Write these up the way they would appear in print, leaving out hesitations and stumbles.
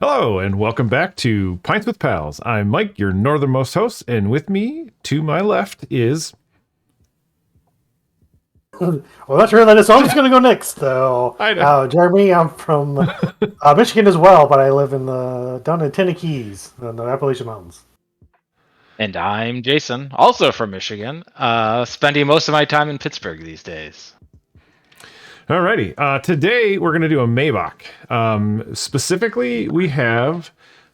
Hello, and welcome back to Pints with Pals. I'm Mike, your northernmost host, and with me to my left is... Well, that's really it. So I'm just going to go next, though. I know. Jeremy, I'm from Michigan as well, but I live down in Tennessee's in the Appalachian Mountains. And I'm Jason, also from Michigan, spending most of my time in Pittsburgh these days. Alrighty. Today, we're going to do a Maibock. Specifically, we have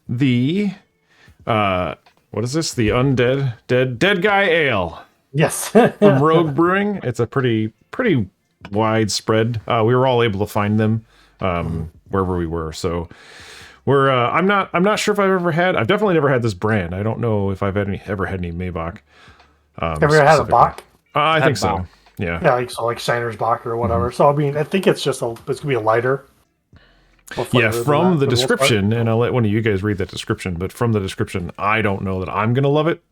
the... what is this? The Dead Guy Ale. Yes. From Rogue Brewing. It's a pretty widespread. We were all able to find them wherever we were. So we're I'm not sure if I've definitely never had this brand. I don't know if I've ever had any Maybach. Ever had a Bach? I think so. Yeah. Yeah, like Shiner's Bach or whatever. So I mean, I think it's gonna be a lighter. Yeah, from the description, and I'll let one of you guys read that description. But from the description, I don't know that I'm gonna love it.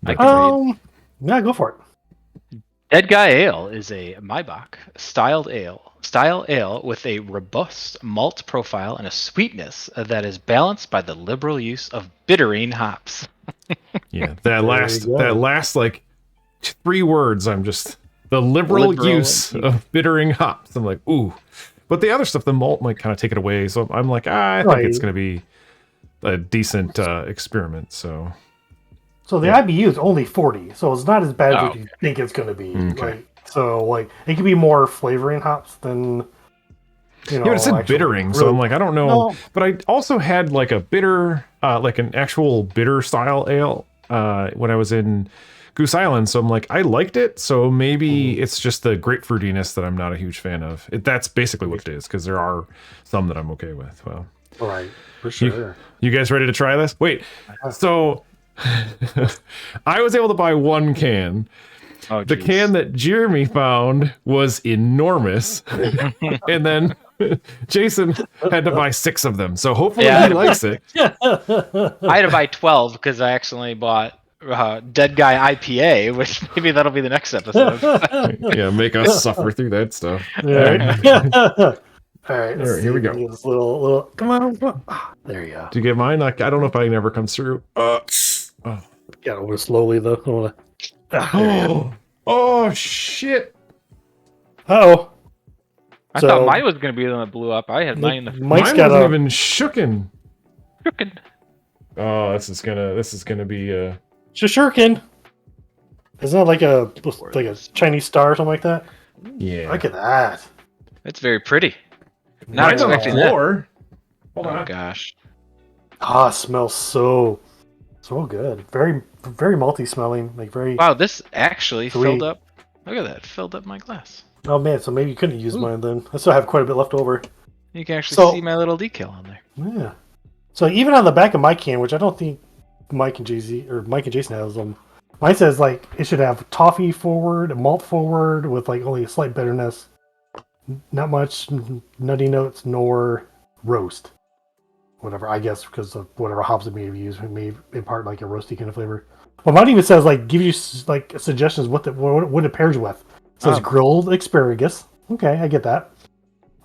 Yeah, go for it. Dead Guy Ale is a Maibock style ale with a robust malt profile and a sweetness that is balanced by the liberal use of bittering hops. Yeah, that last like 3 words, I'm just the liberal use of bittering hops. I'm like, ooh. But the other stuff, the malt might kind of take it away. So I'm like, I think it's going to be a decent experiment. So the IBU is only 40, so it's not as bad as you think it's going to be. Okay. It could be more flavoring hops than. Yeah, but it said bittering, so I'm like, I don't know. No. But I also had like a bitter, like an actual bitter style ale when I was in Goose Island. So I'm like, I liked it. So maybe it's just the grapefruitiness that I'm not a huge fan of. That's basically what it is, because there are some that I'm okay with. Well, right, for sure. You guys ready to try this? Wait, so I was able to buy 1 can. Oh, the can that Jeremy found was enormous, and then Jason had to buy 6 of them. So hopefully he likes it. I had to buy 12 because I accidentally bought Dead Guy IPA, which maybe that'll be the next episode. Yeah, make us suffer through that stuff. All right, here we go. This little, come on. There you go. Do you get mine? Like, I don't know if I never comes through. Gotta go slowly though. Oh shit! Oh. I thought mine was going to be the one that blew up. I had mine in the Mine wasn't even shooken. Shooken. Oh, this is gonna be Shishurkin. Isn't that like a Chinese star or something like that? Yeah. Look at that. It's very pretty. Not Mine's on the expecting that. floor. Oh my gosh. It smells so good. Very, very malty smelling. Like very. Wow, this actually sweet. filled up. Look at that, filled up my glass. Oh man, so maybe you couldn't use mine then. I still have quite a bit left over. You can actually see my little decal on there. Yeah. So even on the back of my can, which I don't think Mike and Jason has them. Mine says like it should have toffee forward, malt forward with like only a slight bitterness, not much nutty notes nor roast. Whatever, I guess because of whatever hops it may have used, it may impart like a roasty kind of flavor. Well, mine even says like give you like suggestions what it pairs with. It says grilled asparagus. Okay, I get that.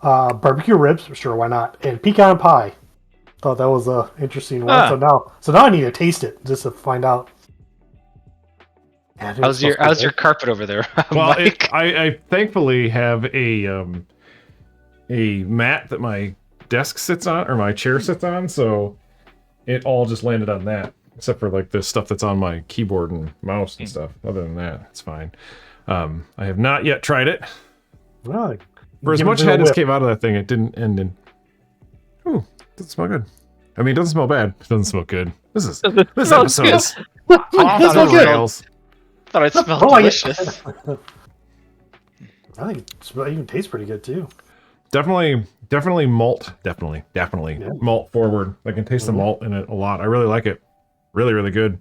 Barbecue ribs, sure, why not? And pecan pie. Thought that was a interesting one. So now I need to taste it just to find out. How's your carpet over there? Well, I thankfully have a mat that my desk sits on, or my chair sits on, so it all just landed on that, except for like the stuff that's on my keyboard and mouse and stuff. Other than that, it's fine. I have not yet tried it. Well, for as much head as came out of that thing, it didn't end in. Ooh, it doesn't smell good. I mean, it doesn't smell bad. It doesn't smell good. This episode is off the rails. Thought it smelled delicious. I think it even tastes pretty good too. Definitely malt. Definitely malt forward. I can taste the malt in it a lot. I really like it. Really, really good.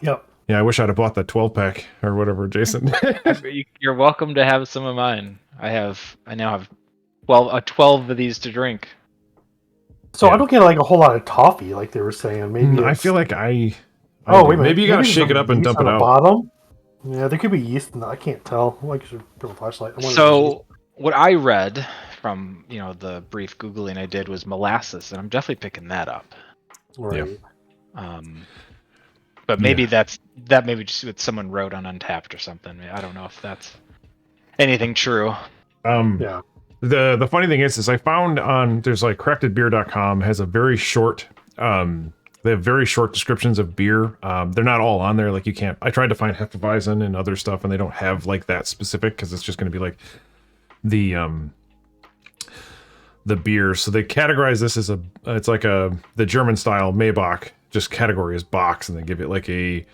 Yep. Yeah, I wish I'd have bought that 12-pack or whatever, Jason. You're welcome to have some of mine. I now have 12 of these to drink. So I don't get like a whole lot of toffee, like they were saying. Maybe I feel like I. Oh wait, maybe you gotta shake it up and dump it out. Bottom. Yeah, there could be yeast in that. I can't tell. Like, should put a flashlight. So what I read from the brief Googling I did was molasses, and I'm definitely picking that up. Right. But maybe that maybe just what someone wrote on Untapped or something. I don't know if that's anything true. Yeah. The funny thing is I found on there's like correctedbeer.com has a very short they have very short descriptions of beer. They're not all on there. Like you can't. I tried to find Hefeweizen and other stuff, and they don't have like that specific because it's just going to be like the beer. So they categorize this as it's like the German style Maibock. Just category is box, and they give it like a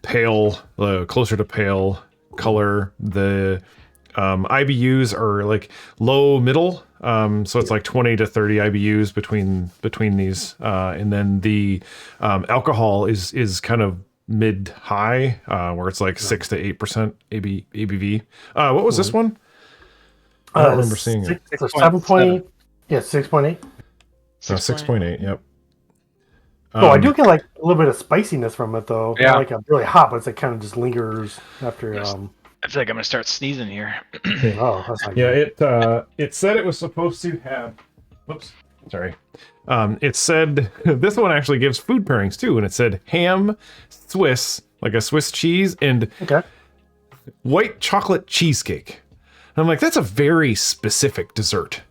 pale, closer to pale color. The IBUs are like low middle, so it's like 20 to 30 IBUs between these, and then the alcohol is kind of mid high, where it's like 6 to 8% ABV. What was this one? I don't remember seeing it. 7.8. Yeah, 6.8. 6.8. Yep. I do get like a little bit of spiciness from it though. Yeah. Not like a really hot, but it's like kind of just lingers after. I feel like I'm gonna start sneezing here. Oh, that's not Yeah, good. it said it was supposed to have. Whoops, sorry. It said this one actually gives food pairings too, and it said ham, Swiss, like a Swiss cheese, and white chocolate cheesecake. And I'm like, that's a very specific dessert.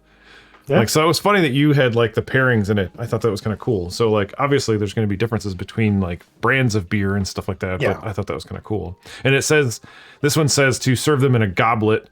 Yeah. Like, so it was funny that you had like the pairings in it. I thought that was kind of cool. So like, obviously there's going to be differences between like brands of beer and stuff like that. Yeah. But I thought that was kind of cool. And it says, this one says to serve them in a goblet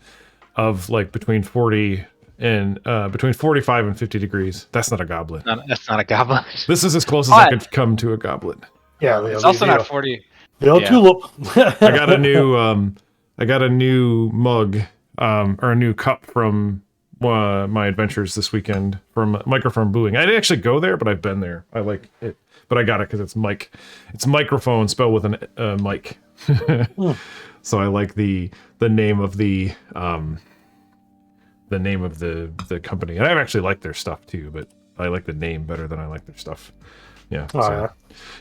of like between 45 and 50 degrees. That's not a goblet. That's not a goblet. This is as close as I could come to a goblet. Yeah, It's also not 40. The old tulip. I got a new mug, or a new cup from my adventures this weekend from Microphone Brewing. I didn't actually go there, but I've been there. I like it, but I got it because it's mic. It's microphone spelled with an mic. So I like the name of the company, and I actually like their stuff too. But I like the name better than I like their stuff. Yeah.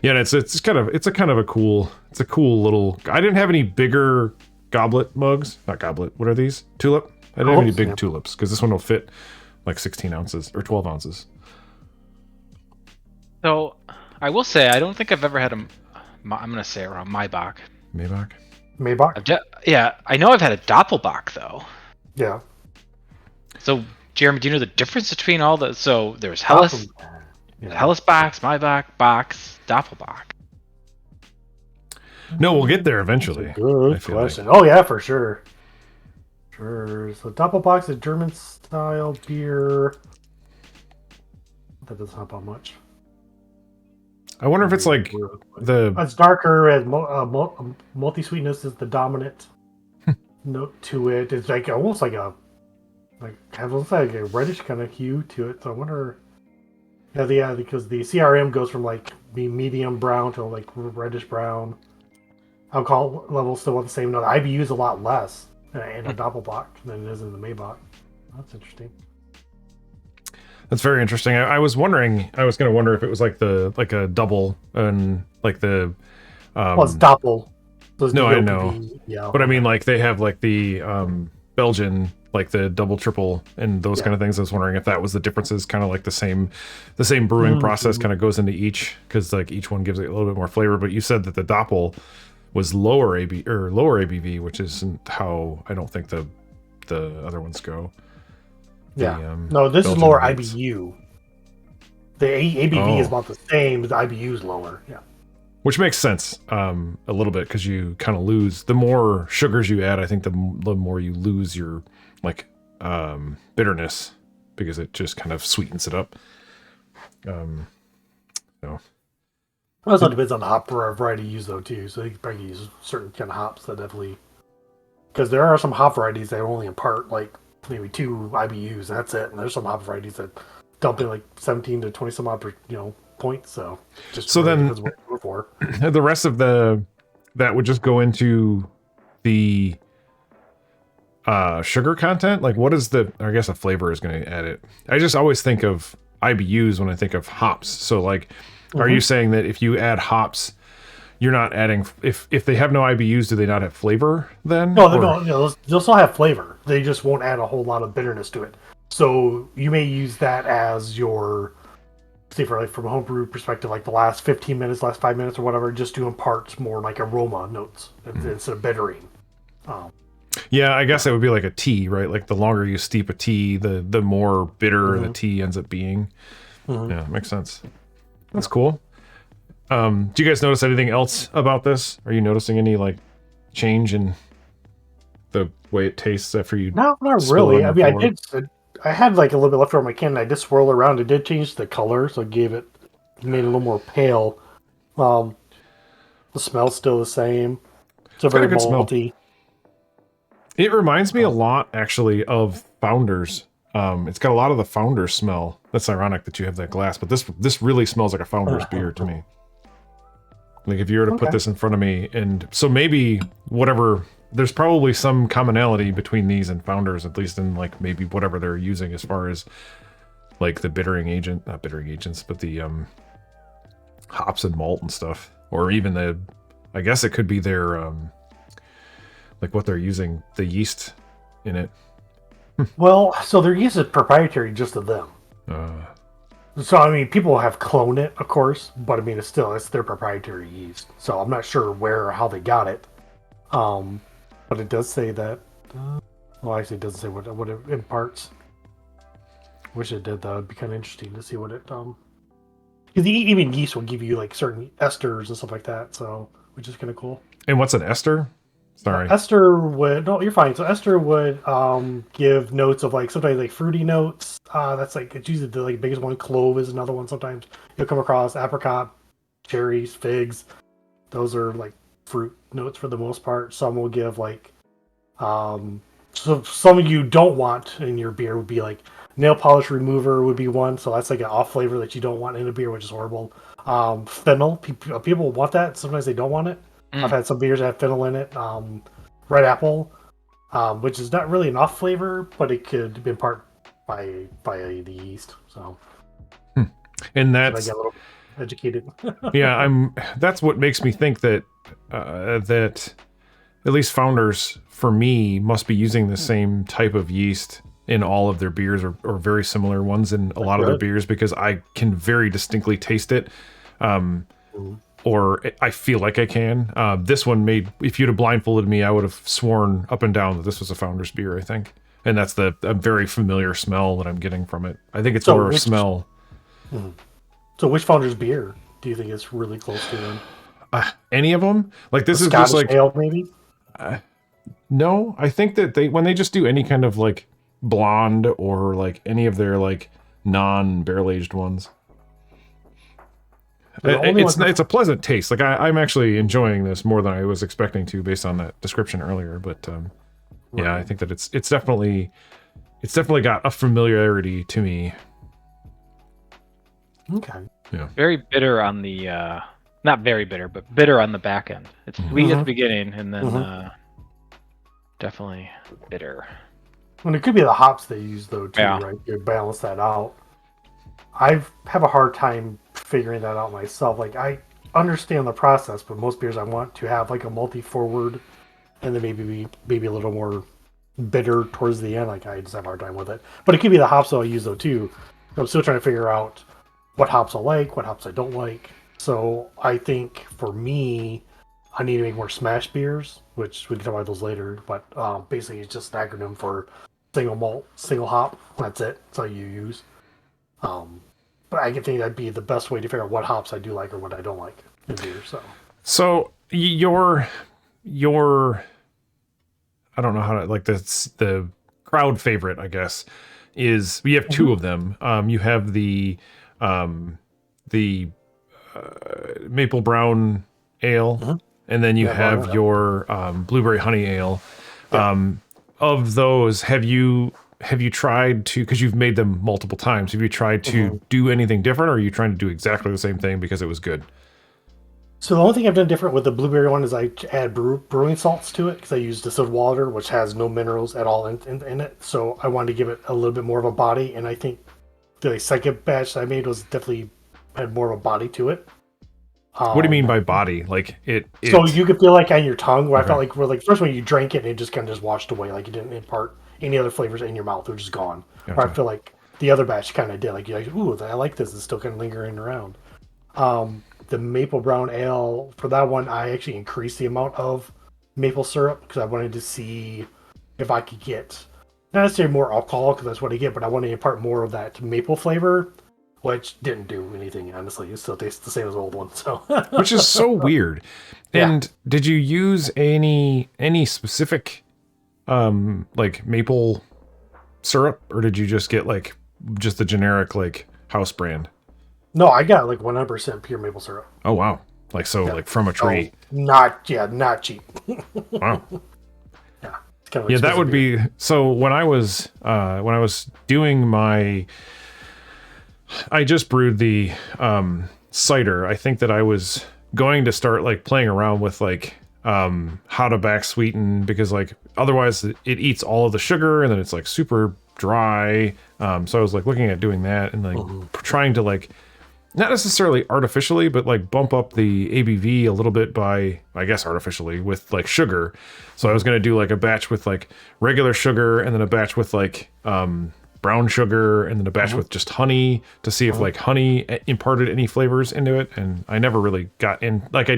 Yeah. It's a kind of a cool little. I didn't have any bigger goblet mugs. Not goblet. What are these? Tulip. I didn't have any big tulips because this one will fit like 16 ounces or 12 ounces. So I will say I don't think I've ever had I'm gonna say it wrong. Maibock. Maibock. Yeah, I know I've had a Doppelbock though. Yeah. So Jeremy, do you know the difference between all the? So there's Helles, Helles box, Maibock box, Doppelbock. No, we'll get there eventually. Good question. Oh yeah, for sure. Sure. So Doppelbock is German style beer. That doesn't help out much. I wonder if it's like it's darker and multi sweetness is the dominant note to it. It's like almost like a reddish kind of hue to it. So I wonder. Yeah, because the CRM goes from like medium brown to like reddish brown. Alcohol level still the same. No, the IBU is a lot less in a Doppelbock than it is in the Maibock. That's interesting. That's very interesting. I was going to wonder if it was like a double and like the. It's Doppel. So it's no, I know. Yeah, but I mean, like they have like the Belgian, like the double, triple, and those kind of things. I was wondering if that was the differences, kind of like the same brewing process kind of goes into each, because like each one gives it a little bit more flavor. But you said that the Doppel was lower ABV, which isn't how I don't think the other ones go. Yeah. No, this is lower ones. IBU. The ABV is about the same, but the IBU is lower. Yeah. Which makes sense a little bit, because you kind of lose the more sugars you add. I think the more you lose your like bitterness, because it just kind of sweetens it up. So. It also depends on the hop variety you use though too. So you can probably use certain kind of hops that definitely, because there are some hop varieties that only impart like maybe 2 IBUs. And that's it. And there's some hop varieties that dump in like 17 to 20 some odd points. So just really depends what you're for. The rest of that would just go into the sugar content. Like what is I guess a flavor is going to add it. I just always think of IBUs when I think of hops. So like, are you saying that if you add hops, you're not adding, if they have no IBUs, do they not have flavor then? No, they don't. They'll still have flavor. They just won't add a whole lot of bitterness to it. So you may use that as your, say, for like from a homebrew perspective, like the last 15 minutes, last 5 minutes, or whatever, just to impart more like aroma notes instead of bittering. Yeah, I guess it would be like a tea, right? Like the longer you steep a tea, the more bitter the Mhm. tea ends up being. Mhm. Yeah, makes sense. That's cool. Do you guys notice anything else about this? Are you noticing any like change in the way it tastes after you No, not spill it on really. I your mean, floor? I had like a little bit left over in my can. And I did swirl around. It did change the color, so it made it a little more pale. Um, the smell's still the same. It's a It's got a very good smell. malty. It reminds me a lot, actually, of Founders. It's got a lot of the Founders smell. That's ironic that you have that glass, but this really smells like a Founders beer to me. Like if you were to put Okay. this in front of me, and so maybe whatever, there's probably some commonality between these and Founders, at least in like maybe whatever they're using as far as like the bittering agent, not bittering agents, but the hops and malt and stuff, or even I guess it could be their like what they're using, the yeast in it. Well, so their yeast is proprietary just to them. So I mean, people have cloned it, of course, but I mean, it's their proprietary yeast. So I'm not sure where or how they got it. But it does say that. Well, actually, it doesn't say what it imparts. Wish it did. That would be kind of interesting to see what it. Because even yeast will give you like certain esters and stuff like that. So, which is kind of cool. And what's an ester? Sorry. Ester would no, you're fine. So Ester would give notes of like sometimes like fruity notes. That's like it's usually the like biggest one. Clove is another one. Sometimes you'll come across apricot, cherries, figs. Those are like fruit notes for the most part. Some will give like so some you don't want in your beer would be like nail polish remover would be one. So that's like an off flavor that you don't want in a beer, which is horrible. Fennel, people want that. Sometimes they don't want it. I've had some beers that have fennel in it. Red apple, which is not really an off flavor, but it could be impart by the yeast. So, And I that's get a little educated. yeah, that's what makes me think that that at least Founders for me must be using the same type of yeast in all of their beers, or very similar ones in a lot of their beers, because I can very distinctly taste it. Or I feel like I can. This one if you'd have blindfolded me, I would have sworn up and down that this was a Founders beer, I think. And that's a very familiar smell that I'm getting from it. I think it's more a smell. So, which Founder's beer do you think is really close to them? Any of them? Like this is Scottish just like ale, maybe? no. I think that when they just do any kind of like blonde or like any of their like non-barrel aged ones. It's a pleasant taste. Like I'm actually enjoying this more than I was expecting to, based on that description earlier. But yeah, I think that it's definitely got a familiarity to me. Okay. Yeah. Very bitter on the not very bitter, but bitter on the back end. It's sweet at the beginning, and then definitely bitter. Well, it could be the hops they use though too, Yeah. right? You balance that out. I have a hard time figuring that out myself. Like I understand the process, but most beers I want to have like a multi forward, and then maybe a little more bitter towards the end. Like I just have a hard time with it. But it could be the hops I'll use though too. I'm still trying to figure out what hops I like, what hops I don't like. So I think for me, I need to make more smash beers, which we can talk about those later. But basically, it's just an acronym for single malt, single hop. That's it. That's all you use. But I think that'd be the best way to figure out what hops I do like or what I don't like in beer. So your I don't know how to like this. The crowd favorite, I guess, is we have two of them. You have the maple brown ale, and then you have your blueberry honey ale. Of those, have you tried to, because you've made them multiple times, have you tried to do anything different, or are you trying to do exactly the same thing because it was good? So the only thing I've done different with the blueberry one is I add brewing salts to it, because I use distilled water, which has no minerals at all in it. So I wanted to give it a little bit more of a body, and I think the second batch that I made was definitely had more of a body to it. What do you mean by body? Like so you could feel like on your tongue, where I felt like where like first when you drank it, it just kind of just washed away, like it didn't impart any other flavors in your mouth. They're just gone. Or I Gotcha. feel like the other batch kind of did. Like, you're like, ooh, I like this. It's still kind of lingering around. The maple brown ale, for that one, I actually increased the amount of maple syrup because I wanted to see if I could get, not necessarily more alcohol because that's what I get, but I wanted to impart more of that maple flavor, which didn't do anything, honestly. It still tastes the same as the old one. So, Which is so weird. Yeah. And did you use any specific like maple syrup, or did you just get like just the generic like house brand? No, I got like 100% pure maple syrup. Oh wow. Like so like from a tree. Not cheap. Wow. Yeah, it's kind of Yeah, that expensive would beer. be so when I was doing my I just brewed the cider. I think that I was going to start like playing around with like how to back sweeten, because like otherwise it eats all of the sugar and then it's like super dry. So I was like looking at doing that and like trying to like not necessarily artificially, but like bump up the ABV a little bit by, I guess, artificially with like sugar. So I was going to do like a batch with like regular sugar and then a batch with like brown sugar and then a batch with just honey to see if like honey imparted any flavors into it. And I never really got in, like I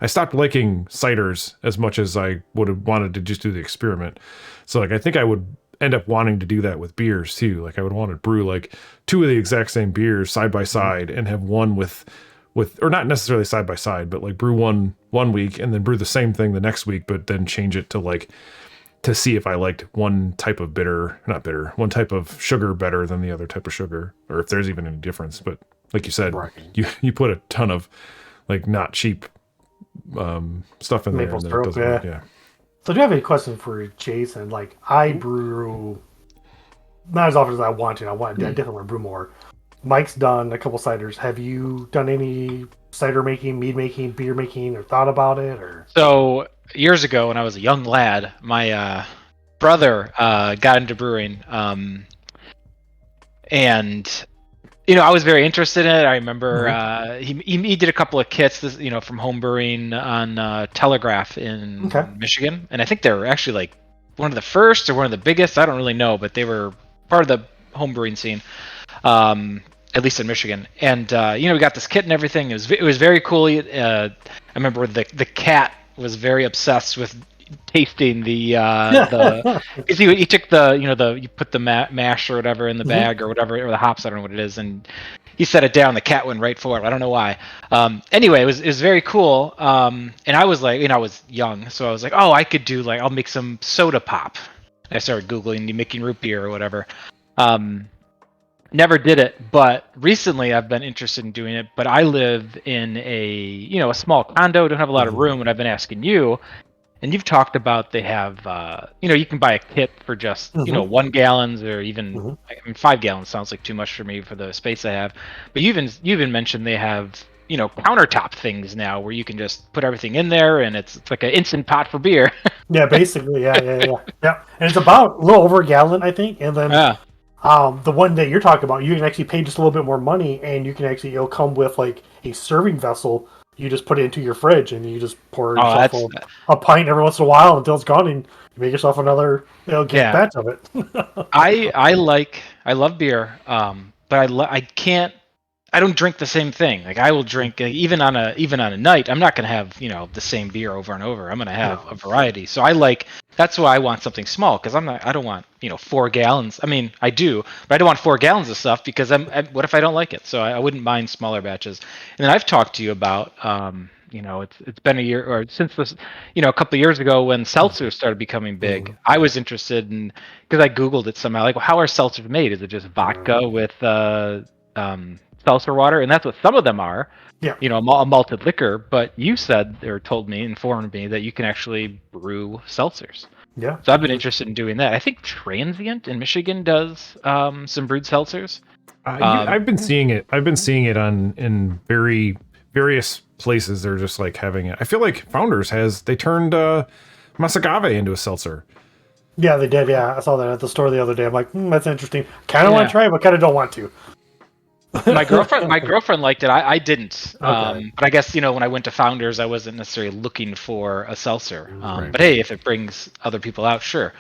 stopped liking ciders as much as I would have wanted to just do the experiment. So like I think I would end up wanting to do that with beers too. Like I would want to brew like two of the exact same beers side by side and have one with or not necessarily side by side, but like brew one week and then brew the same thing the next week, but then change it to like to see if I liked one type of one type of sugar better than the other type of sugar, or if there's even any difference. But like you said, Right. you put a ton of like not cheap stuff in Maple there, and then it syrup, doesn't yeah. yeah. So do you have any questions for Jason? Like, I brew not as often as I want to. I definitely want to brew more. Mike's done a couple ciders. Have you done any cider making, mead making, beer making, or thought about it? Or So years ago, when I was a young lad, my brother got into brewing, and I was very interested in it. I remember he did a couple of kits, from home brewing on Telegraph in Okay. Michigan, and I think they were actually like one of the first or one of the biggest. I don't really know, but they were part of the home brewing scene, at least in Michigan. And we got this kit and everything. It was very cool. I remember the cat was very obsessed with tasting the he took the you put the mash or whatever in the bag or whatever, or the hops, I don't know what it is, and he set it down. The cat went right for it. I don't know why. Anyway, it was very cool. And I was like, I was young, so I was like, oh, I could do like, I'll make some soda pop. I started Googling making root beer or whatever. Never did it, but recently I've been interested in doing it. But I live in a small condo, don't have a lot of room, and I've been asking you, and you've talked about they have you can buy a kit for just 1 gallons, or even 5 gallons sounds like too much for me for the space I have. But you even mentioned they have countertop things now where you can just put everything in there and it's like an instant pot for beer. Yeah, basically, yeah. And it's about a little over a gallon, I think. And then the one that you're talking about, you can actually pay just a little bit more money, and you can actually it'll come with like a serving vessel. You just put it into your fridge, and you just pour yourself a pint every once in a while until it's gone, and you make yourself another batch of it. I love beer, but I can't. I don't drink the same thing. Like I will drink even on a night. I'm not gonna have the same beer over and over. I'm gonna have a variety. So that's why I want something small, because I don't want 4 gallons. I mean, I do, but I don't want 4 gallons of stuff because what if I don't like it? So I wouldn't mind smaller batches. And then I've talked to you about it's been a year, or since this a couple of years ago when seltzers started becoming big. I was interested in, because I Googled it somehow, like, well, how are seltzers made? Is it just vodka with seltzer water? And that's what some of them are. Yeah. A malted liquor. But you said, or informed me that you can actually brew seltzers. Yeah. So I've been interested in doing that. I think Transient in Michigan does some brewed seltzers. I've been seeing it. I've been seeing it in various places. They're just like having it. I feel like Founders they turned Masagave into a seltzer. Yeah, they did. Yeah, I saw that at the store the other day. I'm like, that's interesting. Kind of want to try it, but kind of don't want to. My girlfriend liked it. I didn't. Okay. But I guess when I went to Founders, I wasn't necessarily looking for a seltzer. Right. But hey, if it brings other people out, sure.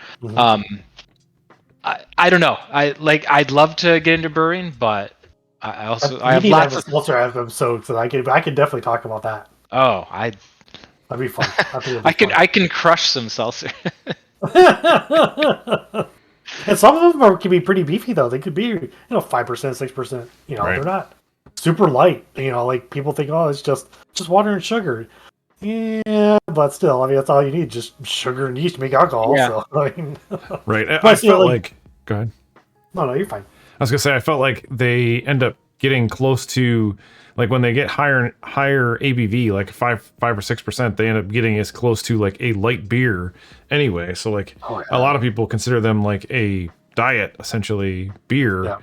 I don't know. I'd love to get into brewing, but I also I We have need to have lots a of. seltzer episode, so I could definitely talk about that. Oh, That'd be fun. I think it'd I be can fun. I can crush some seltzer. And some of them can be pretty beefy though. They could be 5%, 6%. Right. They're not super light. Like people think, oh, it's just water and sugar. Yeah, but still, I mean, that's all you need, just sugar and yeast to make alcohol. Yeah. So I mean, Right. But I still, felt like. Go ahead. no, you're fine. I was gonna say I felt like they end up getting close to like when they get higher ABV, like 5 or 6%, they end up getting as close to like a light beer anyway. So like a lot of people consider them like a diet essentially beer. Yeah.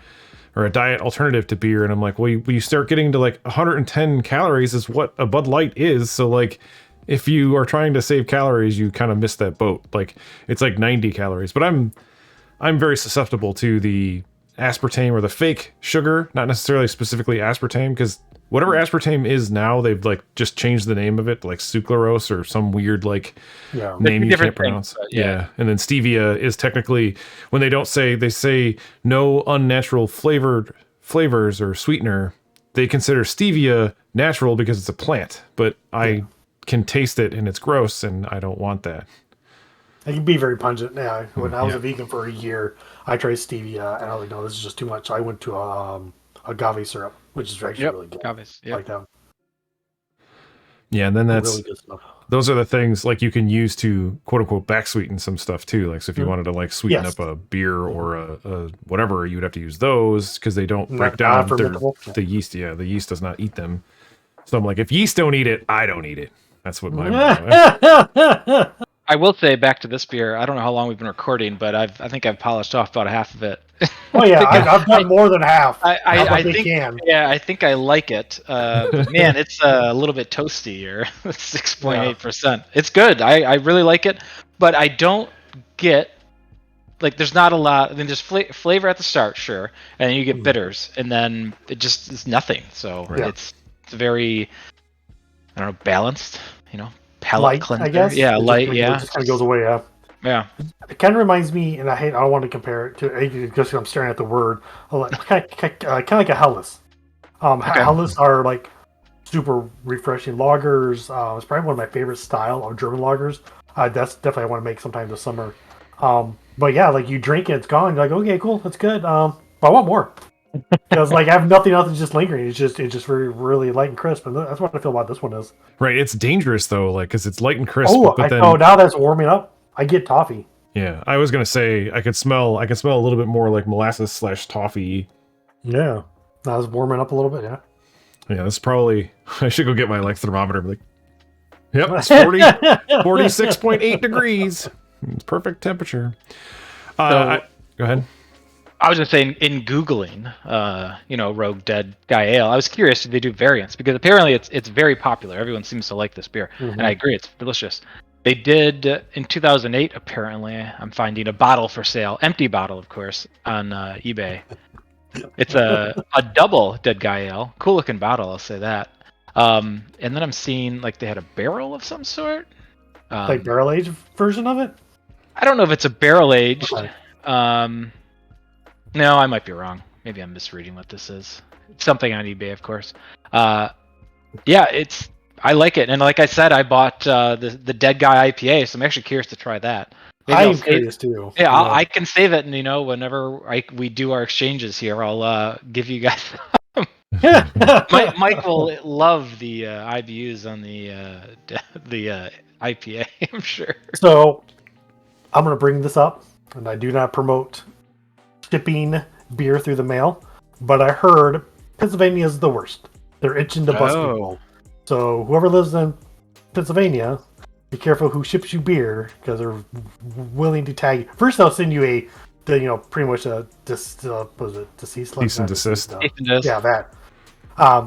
Or a diet alternative to beer, and I'm like, well, you start getting to like 110 calories is what a Bud Light is. So like, if you are trying to save calories, you kind of miss that boat. Like it's like 90 calories. But I'm very susceptible to the aspartame or the fake sugar, not necessarily specifically aspartame, because whatever aspartame is now, they've like just changed the name of it, like sucralose or some weird like name you can't pronounce. Yeah. And then stevia is technically, when they say no unnatural flavors or sweetener, they consider stevia natural because it's a plant, but I can taste it and it's gross and I don't want that. It can be very pungent. Yeah, when I was a vegan for a year, I tried stevia, and I was like, no, this is just too much. So I went to agave syrup, which is actually really good. Agaves, Like that. Yeah, and then that's Really good stuff. those are the things like you can use to quote unquote back sweeten some stuff too. Like so if you wanted to like sweeten up a beer or a whatever, you would have to use those because they don't break down the yeast. Yeah, the yeast does not eat them. So I'm like, if yeast don't eat it, I don't eat it. That's what my I will say back to this beer. I don't know how long we've been recording, but I think I've polished off about half of it. Oh yeah, I've done more than half. I think yeah, I think I like it. But man, it's a little bit toasty here. 6.8%. It's good. I really like it, but I don't get like there's not a lot. Then just flavor at the start, sure, and then you get bitters, and then it just is nothing. So it's very I don't know balanced. Palate light, cleanser. I guess. Yeah, light. It Yeah, just kind of goes away. Yeah. Yeah. It kind of reminds me, and I don't want to compare it to because I'm staring at the word. Kind of like a Helles. Helles are like super refreshing lagers. It's probably one of my favorite style of German lagers. That's definitely I want to make sometime this summer. But yeah, like you drink it, it's gone. You're like, okay, cool, that's good. But I want more because like I have nothing else just lingering. It's just really really light and crisp, and that's what I feel about this one is. Right, it's dangerous though, like because it's light and crisp. Now that's warming up. I get toffee. Yeah, I was gonna say I can smell a little bit more like molasses / toffee. Yeah, I was warming up a little bit. Yeah. Yeah, that's probably. I should go get my like thermometer. And be like, yep, it's 46.8 degrees. It's perfect temperature. Go ahead. I was just saying, in Googling, Rogue Dead Guy Ale, I was curious if they do variants because apparently it's very popular. Everyone seems to like this beer, and I agree, it's delicious. They did in 2008. Apparently, I'm finding a bottle for sale, empty bottle, of course, on eBay. It's a double Dead Guy Ale, cool looking bottle, I'll say that. And then I'm seeing like they had a barrel of some sort, like barrel aged version of it. I don't know if it's a barrel aged. Okay. No, I might be wrong. Maybe I'm misreading what this is. It's something on eBay, of course. Yeah, I like it, and like I said, I bought the Dead Guy IPA, so I'm actually curious to try that. I'm curious too. Yeah, I can save it, and whenever we do our exchanges here, I'll give you guys. Mike will love the IBUs on the IPA, I'm sure. So I'm going to bring this up, and I do not promote shipping beer through the mail, but I heard Pennsylvania is the worst. They're itching to bust people. So whoever lives in Pennsylvania, be careful who ships you beer because they're willing to tag you. First, they'll send you pretty much a cease and desist. Yeah, that.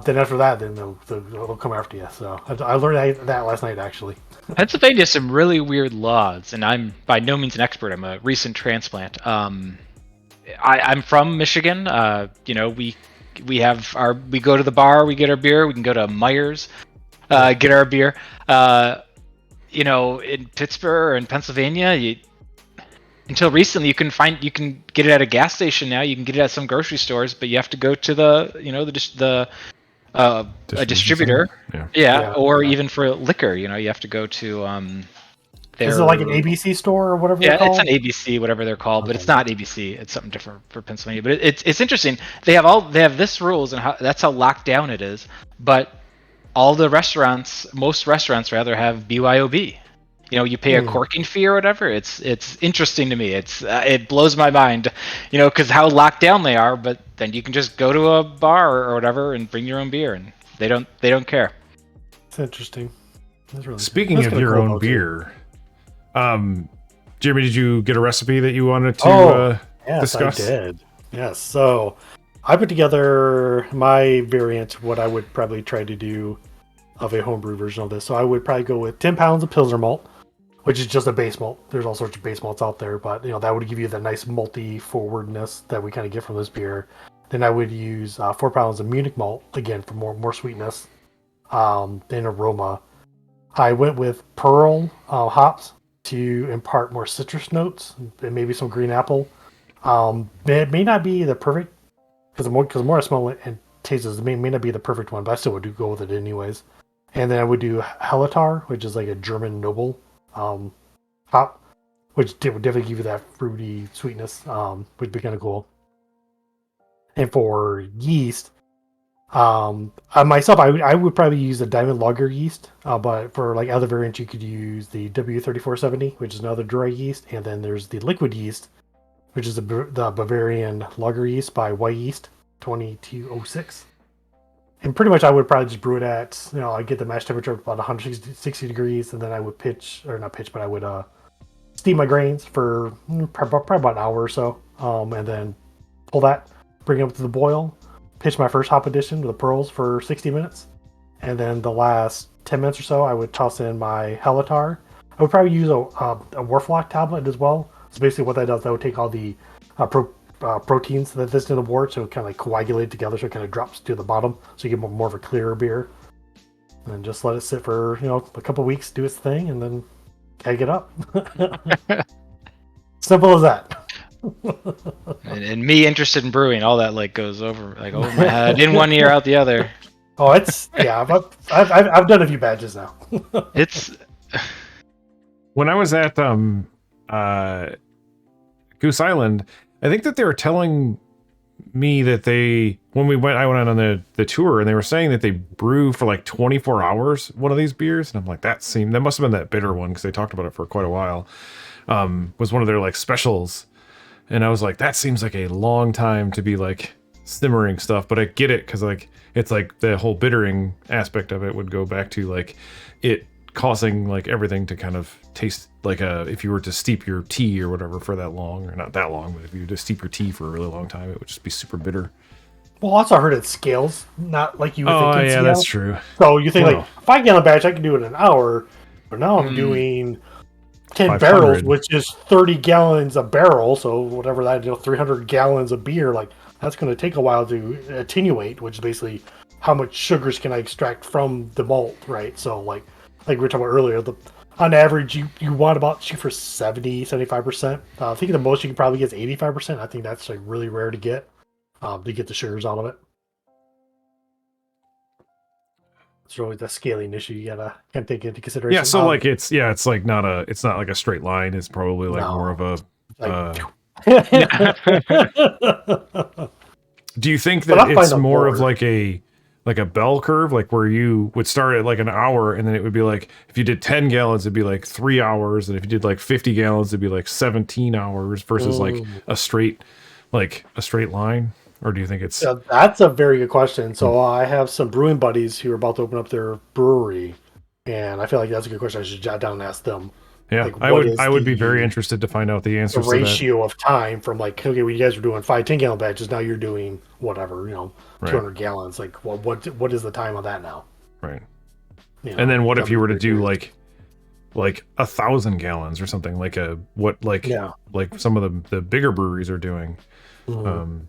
Then after that, then they'll come after you. So I learned that last night actually. Pennsylvania has some really weird laws, and I'm by no means an expert. I'm a recent transplant. I'm from Michigan. We go to the bar, we get our beer. We can go to Myers, get our beer. In Pittsburgh or in Pennsylvania, until recently, you can get it at a gas station now. You can get it at some grocery stores, but you have to go to the a distributor. Yeah. Yeah, or Yeah. even for liquor, you have to go to Is their. it like an ABC store or whatever they're Yeah, it's called? an ABC, whatever they're called, but Okay. it's not ABC. It's something different for Pennsylvania. But it's interesting. They have this rules and that's how locked down it is. But all the most restaurants rather have BYOB. You pay a Hmm. corking fee or whatever. It's interesting to me. It blows my mind, because how locked down they are. But then you can just go to a bar or whatever and bring your own beer, and they don't care. It's interesting. That's really Speaking that's of kinda your cool own though, too. beer, Jeremy, did you get a recipe that you wanted to Yes, discuss? I did. Yes. So I put together my variant, what I would probably try to do of a homebrew version of this. So I would probably go with 10 pounds of Pilsner malt, which is just a base malt. There's all sorts of base malts out there, but that would give you the nice malty forwardness that we kind of get from this beer. Then I would use 4 pounds of Munich malt, again, for more sweetness, then aroma. I went with Pearl hops to impart more citrus notes and maybe some green apple. It may not be the perfect, because the more I smell it and taste it may not be the perfect one, but I still would go with it anyways. And then I would do Helletar, which is like a German noble hop, which would definitely give you that fruity sweetness, would be kind of cool. And for yeast, myself, I would probably use a diamond lager yeast, but for like other variants, you could use the W3470, which is another dry yeast, and then there's the liquid yeast, which is the Bavarian lager yeast by Y Yeast 2206. And pretty much, I would probably just brew it at, I get the mash temperature about 160 degrees, and then I would I would steam my grains for probably about an hour or so, and then pull that, bring it up to the boil, pitch my first hop addition to the pearls for 60 minutes, and then the last 10 minutes or so, I would toss in my Helletar. I would probably use a Warflock tablet as well. So basically, what that does, that would take all the proteins that's in the wort, so it kind of like coagulate together, so it kind of drops to the bottom, so you get more of a clearer beer. And then just let it sit for a couple weeks, do its thing, and then keg it up. Simple as that. And me interested in brewing, all that goes over my head in one ear out the other. Oh, it's I've done a few badges now. It's When I was at Goose Island, I think that they were telling me that I went on the tour, and they were saying that they brew for like 24 hours one of these beers, and I'm like, that must have been that bitter one, because they talked about it for quite a while. Was one of their like specials, and I was like, that seems like a long time to be like simmering stuff, but I get it, because like it's like the whole bittering aspect of it would go back to like it causing like everything to kind of taste like if you were to steep your tea or whatever for that long, or not that long, but if you were to steep your tea for a really long time, it would just be super bitter. Well, also I heard it scales, not like you would think. Oh it'd yeah, scale. that's true. So you think Well, like 5 gallon batch, I can do it in an hour, but now I'm doing 10 500. barrels, which is 30 gallons a barrel. So whatever that, 300 gallons of beer, like that's going to take a while to attenuate, which is basically how much sugars can I extract from the malt, right? So like we were talking about earlier, on average, you want about shoot for 70-75%. I think the most you can probably get is 85%. I think that's like really rare to get the sugars out of it. It's really the scaling issue you can't take into consideration. Yeah, so like it's not like a straight line. It's probably like No. more of a. Like, Do you think But that I'll find it's out more of more. like a bell curve, like where you would start at like an hour, and then it would be like if you did 10 gallons, it'd be like 3 hours, and if you did like 50 gallons, it'd be like 17 hours versus like a straight line? Or do you think it's Yeah, that's a very good question. So I have some brewing buddies who are about to open up their brewery, and I feel like that's a good question. I should jot down and ask them. yeah? Like, I what would is be the- very interested to find out the The answers to that. ratio of time from like, okay, when you guys were doing 5-10 gallon batches, now you're doing whatever, Right. 200 gallons. Like, what is the time of that now? Right. You And then what if that'd you be were to pretty do curious. like 1,000 gallons or something, like Yeah. like some of the bigger breweries are doing? Mhm.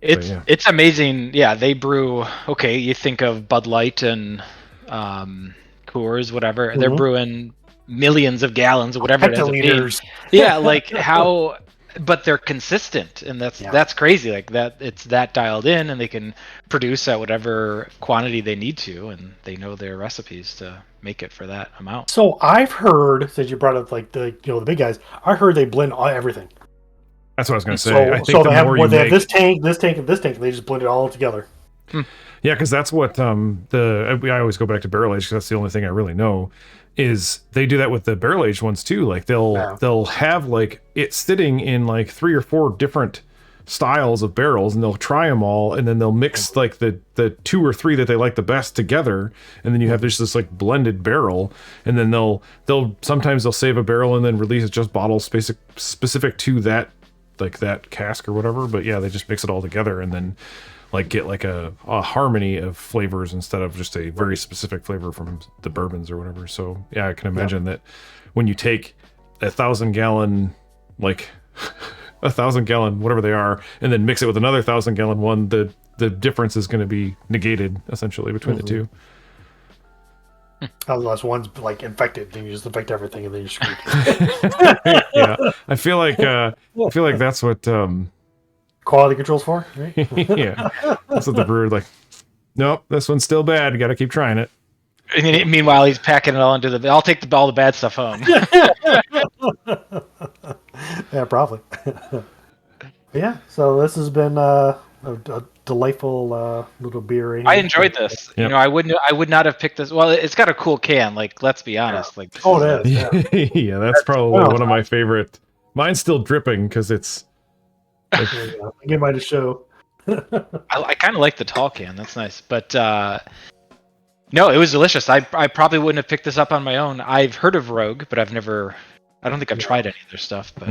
It's amazing. Yeah, they brew. Okay, you think of Bud Light and Coors, whatever. They're Mhm. brewing millions of gallons or whatever it ends up being. Hectoliters. Yeah, like how, but they're consistent, and that's crazy. Like that, it's that dialed in, and they can produce at whatever quantity they need to, and they know their recipes to make it for that amount. So I've heard, since you brought up like the big guys, I heard they blend everything. That's what I was going to say. So, I think so the they have, more you they make, have this tank, this tank, and this tank, and they just blend it all together. yeah, because that's what I always go back to barrel age because that's the only thing I really know. Is they do that with the barrel aged ones too. Like they'll have like it sitting in like 3 or 4 different styles of barrels, and they'll try them all, and then they'll mix like the 2 or 3 that they like the best together, and then you have this like blended barrel, and then they'll sometimes they'll save a barrel and then release just bottles specific to that, like that cask or whatever. But yeah, they just mix it all together and then like get like a harmony of flavors instead of just a very specific flavor from the bourbons or whatever. So yeah, I can imagine that when you take 1,000 gallon, like 1,000 gallon, whatever they are, and then mix it with another 1,000 gallon one, the difference is going to be negated essentially between the two. Unless one's like infected, then you just infect everything, and then you're screwed. Yeah, I feel like that's what Quality control's for, right? yeah, that's what the brewer like. Nope, this one's still bad. Got to keep trying it. And meanwhile, he's packing it all into the. I'll take all the bad stuff home. Yeah, probably. Yeah, so this has been a delightful little beer. I enjoyed this. Yep. I would not have picked this. Well, it's got a cool can. Like, let's be honest. Like, it is. Yeah. Yeah, that's probably one of my favorite. Mine's still dripping because it's. I think it might have show. I kind of like the tall can. That's nice. But no, it was delicious. I probably wouldn't have picked this up on my own. I've heard of Rogue, but I've never. I don't think I've tried any of their stuff. But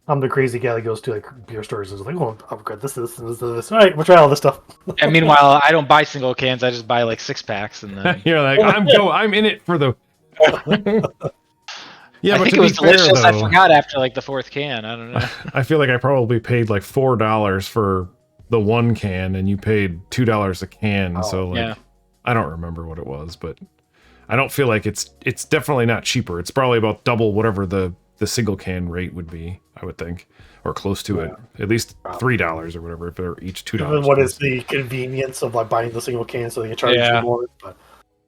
I'm the crazy guy that goes to like beer stores and is like, "Oh, I've got this. All right, we'll try all this stuff." And meanwhile, I don't buy single cans. I just buy like 6-packs, and then You're like, I'm in it for the. Yeah, I but think to it was be fair, delicious. I though, forgot after like the 4th can. I don't know. I feel like I probably paid like $4 for the one can, and you paid $2 a can. So like, yeah. I don't remember what it was, but I don't feel like it's definitely not cheaper. It's probably about double whatever the single can rate would be, I would think, or close to it. At least $3 or whatever if they're each $2. Even what is the convenience of like buying the single can so they can charge Yeah. you more? But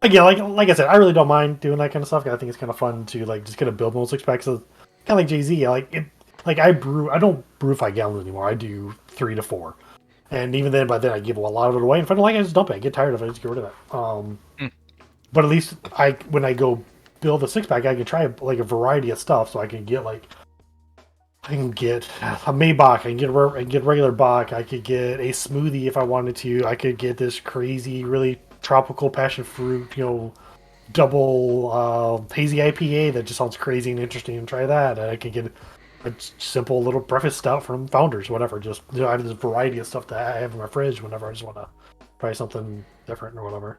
again, like I said, I really don't mind doing that kind of stuff. I think it's kind of fun to like just kind of build those 6-packs. Kind of like Jay-Z. I don't brew 5 gallons anymore. I do 3 to 4, and even then, by then I give a lot of it away. And if I don't like it, I just dump it. I get tired of it, I just get rid of it. But at least when I go build a 6-pack, I can try like a variety of stuff. So I can get a Maibock, I can get regular Bock, I could get a smoothie if I wanted to. I could get this crazy, really tropical passion fruit, double hazy IPA that just sounds crazy and interesting, and try that. And I could get a simple little breakfast stout from Founders, whatever. Just I have this variety of stuff that I have in my fridge whenever I just want to try something different or whatever.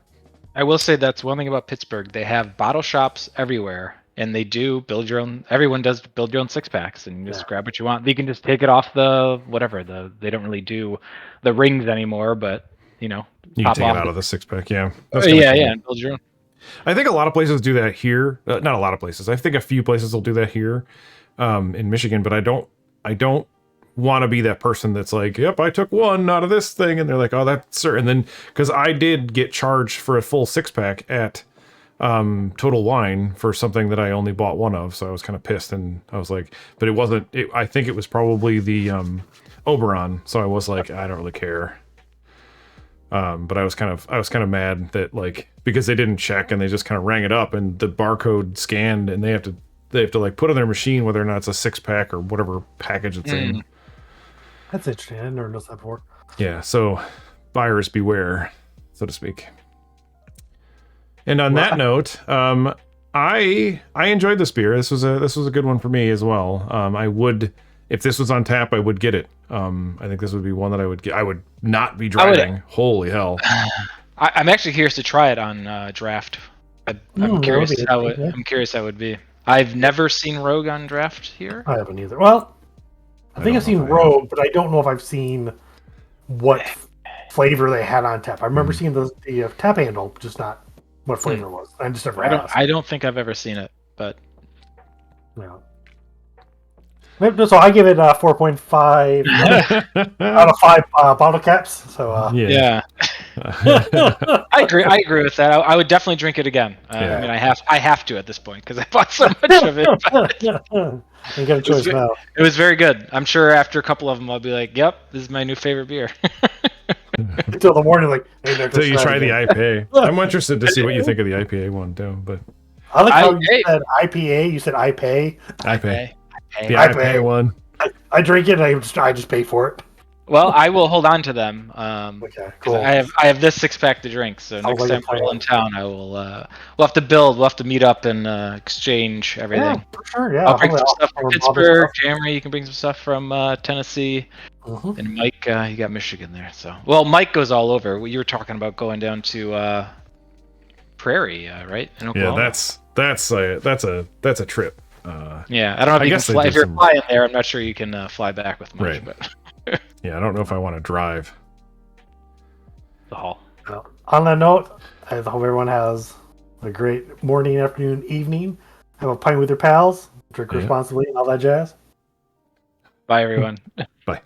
I will say that's one thing about Pittsburgh. They have bottle shops everywhere, and they do build your own. Everyone does build your own 6-packs, and you just grab what you want. You can just take it off they don't really do the rings anymore, but you can take it out of the 6-pack. Yeah. That's cool. Cool. And build your own. I think a lot of places do that here. Not a lot of places. I think a few places will do that here in Michigan, but I don't want to be that person that's like, yep, I took one out of this thing, and they're like, oh, that's certain. And then because I did get charged for a full 6-pack at Total Wine for something that I only bought one of, so I was kind of pissed, and I was like, but it wasn't. I think it was probably the Oberon, so I was like, I don't really care. But I was kind of mad that like because they didn't check and they just kind of rang it up and the barcode scanned and they have to like put on their machine whether or not it's a 6-pack or whatever package it's in. That's interesting. I never noticed that before. Yeah, so buyers beware, so to speak. And on that note, I enjoyed this beer. This was a good one for me as well. I would, if this was on tap, I would get it. I think this would be one that I would get. I would not be driving. Holy hell! I'm actually curious to try it on draft. I'm curious how it would be. I've never seen Rogue on draft here. I haven't either. Well, I think I've seen Rogue, but I don't know if I've seen what flavor they had on tap. I remember seeing the tap handle, just not what flavor it was. I just never asked. I don't think I've ever seen it. but Yeah. Maybe, so I give it 4.5 out of 5 bottle caps. So yeah. I I agree with that. I would definitely drink it again. Yeah. I mean, I have to at this point because I bought so much of it. But ain't got a choice now. it was very good. I'm sure after a couple of them, I'll be like, "Yep, this is my new favorite beer." Until the morning, like, hey, they're Until you just try the again. IPA. I'm interested to see what you think of the IPA one too. But I like how IPA. you said IPA. You said IPA. IPA, the IPA. IPA one. I drink it. And I just pay for it. Well, I will hold on to them. Okay, 'Cause cool. I have this 6-pack to drink, so Sounds next like a time we're all plan. in town, I will. We'll have to build. We'll have to meet up and exchange everything. Yeah, for sure. Yeah, I'll bring some hopefully stuff from I'll bother Pittsburgh. stuff. Jeremy, you can bring some stuff from Tennessee, Mhm. and Mike, you got Michigan there. So, well, Mike goes all over. You were talking about going down to Prairie, right? In Yeah, Oklahoma. that's a trip. Yeah, I don't know if I you can guess they fly. do If you're some- flying there, I'm not sure you can fly back with much, Right. but Yeah, I don't know if I want to drive. the haul. Well, on that note, I hope everyone has a great morning, afternoon, evening. Have a pint with your pals. Drink Yeah. responsibly and all that jazz. Bye, everyone. Bye.